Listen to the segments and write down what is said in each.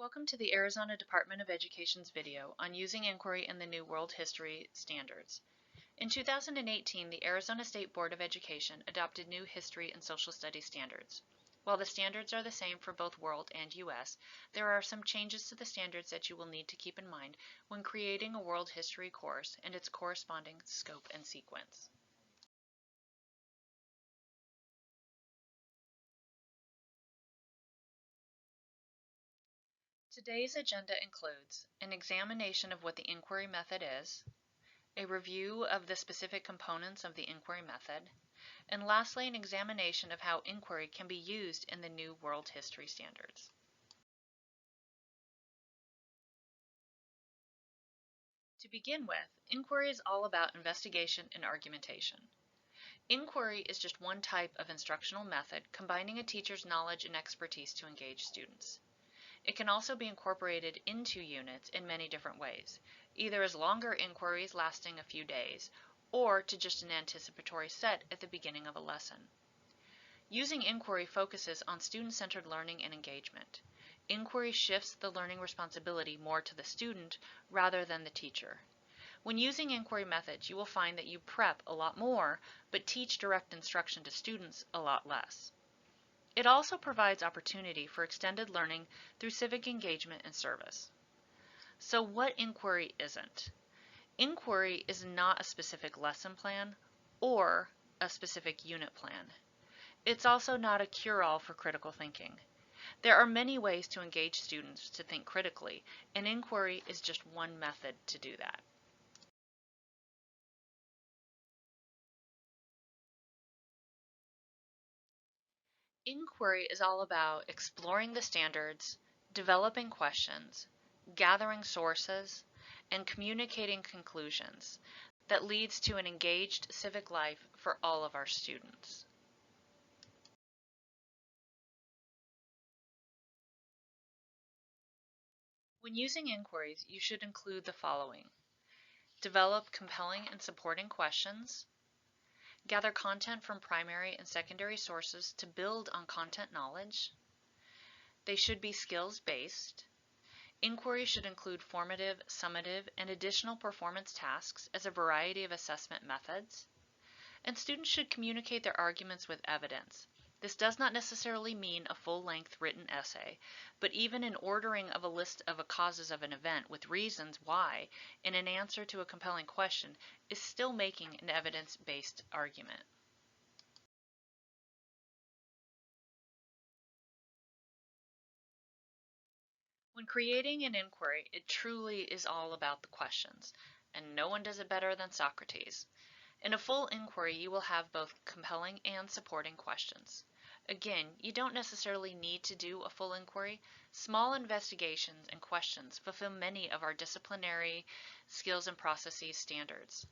Welcome to the Arizona Department of Education's video on using inquiry in the new World History Standards. In 2018, the Arizona State Board of Education adopted new history and social studies standards. While the standards are the same for both World and U.S., there are some changes to the standards that you will need to keep in mind when creating a World History course and its corresponding scope and sequence. Today's agenda includes an examination of what the inquiry method is, a review of the specific components of the inquiry method, and lastly, an examination of how inquiry can be used in the new World History Standards. To begin with, inquiry is all about investigation and argumentation. Inquiry is just one type of instructional method combining a teacher's knowledge and expertise to engage students. It can also be incorporated into units in many different ways, either as longer inquiries lasting a few days, or to just an anticipatory set at the beginning of a lesson. Using inquiry focuses on student-centered learning and engagement. Inquiry shifts the learning responsibility more to the student rather than the teacher. When using inquiry methods, you will find that you prep a lot more, but teach direct instruction to students a lot less. It also provides opportunity for extended learning through civic engagement and service. So what inquiry isn't? Inquiry is not a specific lesson plan or a specific unit plan. It's also not a cure-all for critical thinking. There are many ways to engage students to think critically, and inquiry is just one method to do that. Inquiry is all about exploring the standards, developing questions, gathering sources, and communicating conclusions that leads to an engaged civic life for all of our students. When using inquiries, you should include the following: develop compelling and supporting questions, gather content from primary and secondary sources to build on content knowledge. They should be skills-based. Inquiry should include formative, summative, and additional performance tasks as a variety of assessment methods. And students should communicate their arguments with evidence. This does not necessarily mean a full-length written essay, but even an ordering of a list of causes of an event with reasons why in an answer to a compelling question is still making an evidence-based argument. When creating an inquiry, it truly is all about the questions, and no one does it better than Socrates. In a full inquiry, you will have both compelling and supporting questions. Again, you don't necessarily need to do a full inquiry. Small investigations and questions fulfill many of our disciplinary skills and processes standards.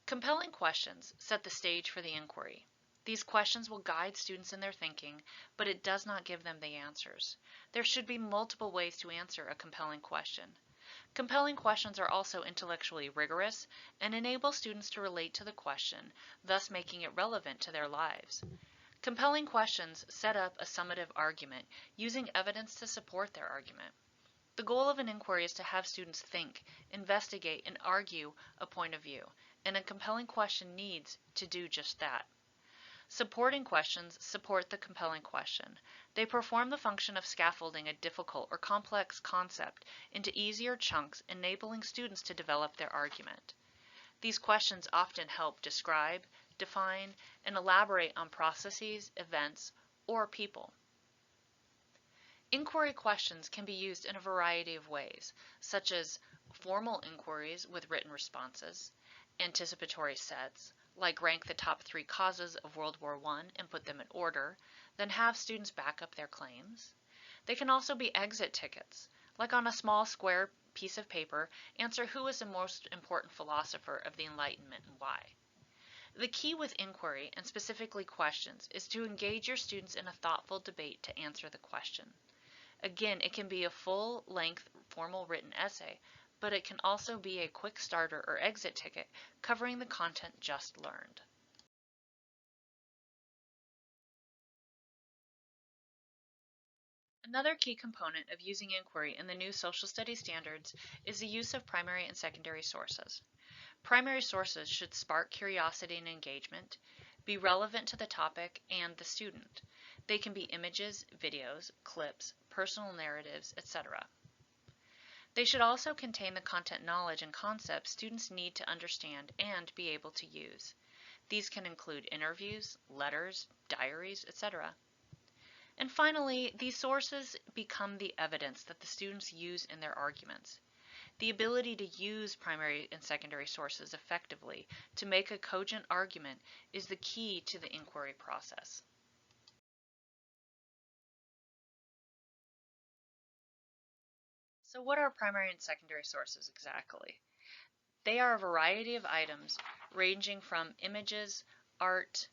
Compelling questions set the stage for the inquiry. These questions will guide students in their thinking, but it does not give them the answers. There should be multiple ways to answer a compelling question. Compelling questions are also intellectually rigorous and enable students to relate to the question, thus making it relevant to their lives. Compelling questions set up a summative argument, using evidence to support their argument. The goal of an inquiry is to have students think, investigate, and argue a point of view, and a compelling question needs to do just that. Supporting questions support the compelling question. They perform the function of scaffolding a difficult or complex concept into easier chunks, enabling students to develop their argument. These questions often help describe, define, and elaborate on processes, events, or people. Inquiry questions can be used in a variety of ways, such as formal inquiries with written responses, anticipatory sets, like rank the top 3 causes of World War I and put them in order, then have students back up their claims. They can also be exit tickets, like on a small square piece of paper, answer who is the most important philosopher of the Enlightenment and why. The key with inquiry, and specifically questions, is to engage your students in a thoughtful debate to answer the question. Again, it can be a full-length formal written essay, but it can also be a quick starter or exit ticket covering the content just learned. Another key component of using inquiry in the new social studies standards is the use of primary and secondary sources. Primary sources should spark curiosity and engagement, be relevant to the topic and the student. They can be images, videos, clips, personal narratives, etc. They should also contain the content knowledge and concepts students need to understand and be able to use. These can include interviews, letters, diaries, etc. And finally, these sources become the evidence that the students use in their arguments. The ability to use primary and secondary sources effectively to make a cogent argument is the key to the inquiry process. So what are primary and secondary sources exactly? They are a variety of items ranging from images, art,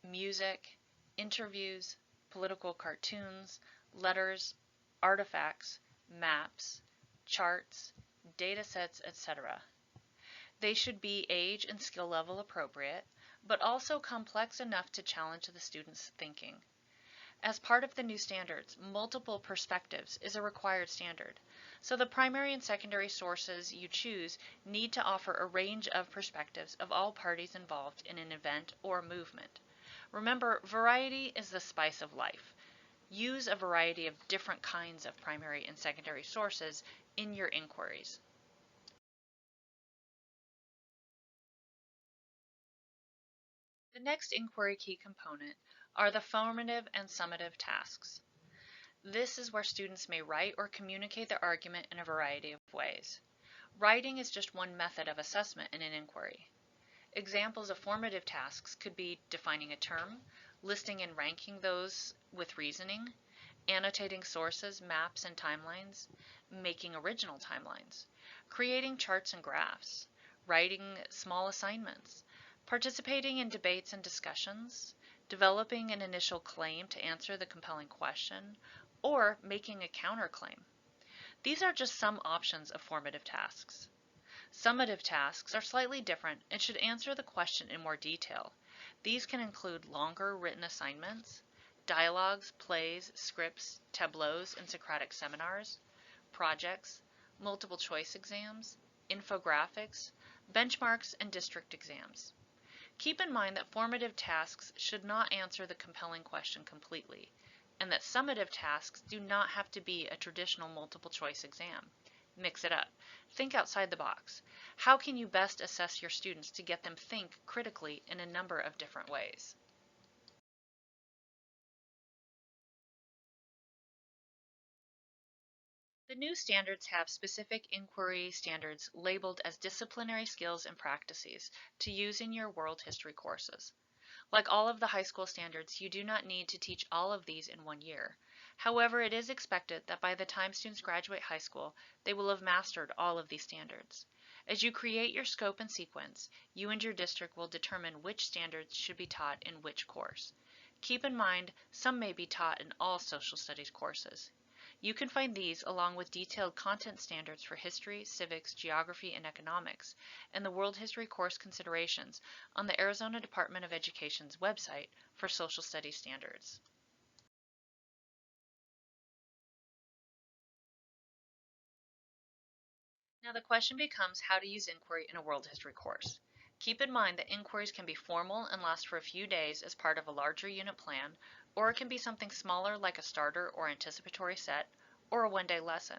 music, interviews, political cartoons, letters, artifacts, maps, charts, data sets, etc. They should be age and skill level appropriate, but also complex enough to challenge the student's thinking. As part of the new standards, multiple perspectives is a required standard. So the primary and secondary sources you choose need to offer a range of perspectives of all parties involved in an event or movement. Remember, variety is the spice of life. Use a variety of different kinds of primary and secondary sources in your inquiries. The next inquiry key component are the formative and summative tasks. This is where students may write or communicate their argument in a variety of ways. Writing is just one method of assessment in an inquiry. Examples of formative tasks could be defining a term, listing and ranking those with reasoning, annotating sources, maps, and timelines, making original timelines, creating charts and graphs, writing small assignments, participating in debates and discussions, developing an initial claim to answer the compelling question, or making a counterclaim. These are just some options of formative tasks. Summative tasks are slightly different and should answer the question in more detail. These can include longer written assignments, dialogues, plays, scripts, tableaus, and Socratic seminars, projects, multiple choice exams, infographics, benchmarks, and district exams. Keep in mind that formative tasks should not answer the compelling question completely, and that summative tasks do not have to be a traditional multiple choice exam. Mix it up. Think outside the box. How can you best assess your students to get them think critically in a number of different ways? The new standards have specific inquiry standards labeled as disciplinary skills and practices to use in your world history courses. Like all of the high school standards, you do not need to teach all of these in 1 year. However, it is expected that by the time students graduate high school, they will have mastered all of these standards. As you create your scope and sequence, you and your district will determine which standards should be taught in which course. Keep in mind, some may be taught in all social studies courses. You can find these along with detailed content standards for history, civics, geography, and economics, and the World History course considerations on the Arizona Department of Education's website for social studies standards. Now the question becomes how to use inquiry in a world history course. Keep in mind that inquiries can be formal and last for a few days as part of a larger unit plan, or it can be something smaller like a starter or anticipatory set, or a one-day lesson.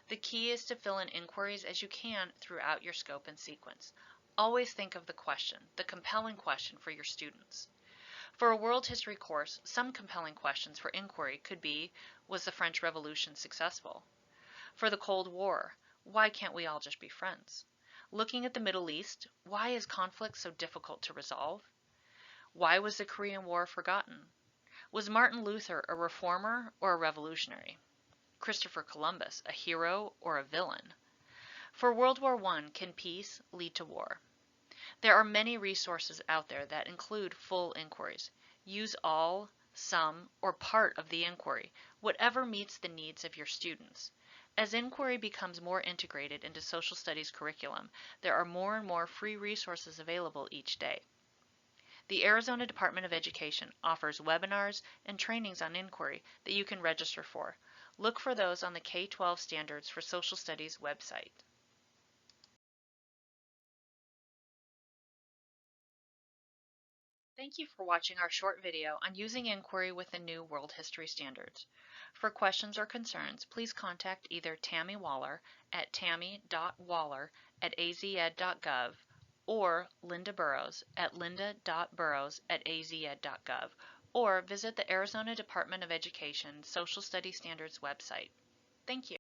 The key is to fill in inquiries as you can throughout your scope and sequence. Always think of the question, the compelling question for your students. For a world history course, some compelling questions for inquiry could be, was the French Revolution successful? For the Cold War, why can't we all just be friends? Looking at the Middle East, why is conflict so difficult to resolve? Why was the Korean War forgotten? Was Martin Luther a reformer or a revolutionary? Christopher Columbus a hero or a villain? For World War I, can peace lead to war? There are many resources out there that include full inquiries. Use all, some, or part of the inquiry, whatever meets the needs of your students. As inquiry becomes more integrated into social studies curriculum, there are more and more free resources available each day. The Arizona Department of Education offers webinars and trainings on inquiry that you can register for. Look for those on the K-12 Standards for Social Studies website. Thank you for watching our short video on using inquiry with the new World History Standards. For questions or concerns, please contact either Tammy Waller at tammy.waller@azed.gov or Linda Burrows at linda.burrows@azed.gov, or visit the Arizona Department of Education Social Studies Standards website. Thank you.